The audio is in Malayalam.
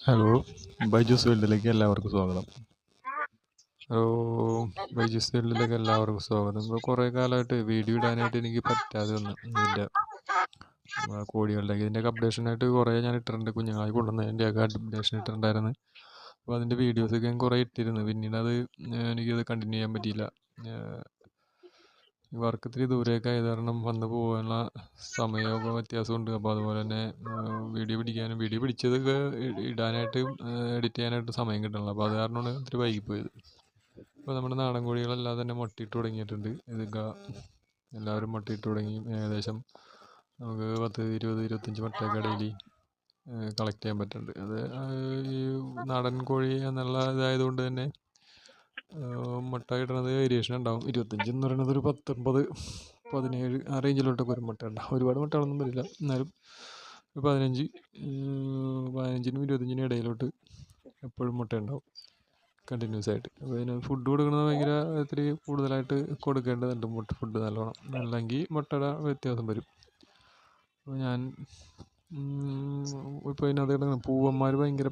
ഹലോ, ബൈജൂസ് വേൾഡിലേക്ക് എല്ലാവർക്കും സ്വാഗതം. ഹലോ, ബൈജൂസ് വേൾഡിലേക്ക് എല്ലാവർക്കും സ്വാഗതം. ഇപ്പോൾ കുറേ കാലമായിട്ട് വീഡിയോ ഇടാനായിട്ട് എനിക്ക് പറ്റാതെ വന്നു. കോഴികളുടെ ഇതിൻ്റെയൊക്കെ അപ്ഡേഷനായിട്ട് കുറേ ഞാൻ ഇട്ടിട്ടുണ്ട്. കുഞ്ഞുങ്ങളെ കൊണ്ടുവന്നതിൻ്റെയൊക്കെ അപ്ഡേഷൻ ഇട്ടിട്ടുണ്ടായിരുന്നു. അപ്പോൾ അതിൻ്റെ വീഡിയോസൊക്കെ ഞാൻ കുറേ ഇട്ടിരുന്നു. പിന്നീട് എനിക്കത് കണ്ടിന്യൂ ചെയ്യാൻ പറ്റിയില്ല. വർക്ക് ഇത്തിരി ദൂരെയൊക്കെ ആയത് കാരണം വന്ന് പോകാനുള്ള സമയമൊക്കെ വ്യത്യാസമുണ്ട്. അപ്പോൾ അതുപോലെ തന്നെ വീഡിയോ പിടിച്ചതൊക്കെ ഇടാനായിട്ട് എഡിറ്റ് ചെയ്യാനായിട്ട് സമയം കിട്ടണില്ല. അപ്പോൾ അത് കാരണമാണ് ഇത്തിരി വൈകിപ്പോയത്. ഇപ്പോൾ നമ്മുടെ നാടൻ കോഴികളെല്ലാം തന്നെ മുട്ടയിട്ട് തുടങ്ങിയിട്ടുണ്ട്. ഇതൊക്കെ എല്ലാവരും മുട്ടയിട്ട് തുടങ്ങി. ഏകദേശം നമുക്ക് 10-20-25 മുട്ടയൊക്കെ ഡെയിലി കളക്ട് ചെയ്യാൻ പറ്റുന്നുണ്ട്. അത് ഈ നാടൻ കോഴി എന്നുള്ള ഇതായതുകൊണ്ട് തന്നെ മുട്ട ഇടുന്നത് വേരിയേഷൻ ഉണ്ടാവും. 25 എന്ന് പറയുന്നത് ഒരു 19, 17 ആ റേഞ്ചിലോട്ടൊക്കെ ഒരു മുട്ട ഉണ്ടാവും. ഒരുപാട് മുട്ടകളൊന്നും വരില്ല, എന്നാലും ഒരു 15, 15-നും 25-നും ഇടയിലോട്ട് എപ്പോഴും മുട്ട ഉണ്ടാവും കണ്ടിന്യൂസ് ആയിട്ട്. അപ്പോൾ അതിന് ഫുഡ് കൊടുക്കുന്നത് ഭയങ്കര ഇത്തിരി കൂടുതലായിട്ട് കൊടുക്കേണ്ടതുണ്ട്. ഫുഡ് നല്ലോണം, അല്ലെങ്കിൽ മുട്ടയുടെ വ്യത്യാസം വരും. അപ്പോൾ ഞാൻ ഇപ്പോൾ ഇതിനകത്ത് പൂവന്മാർ ഭയങ്കര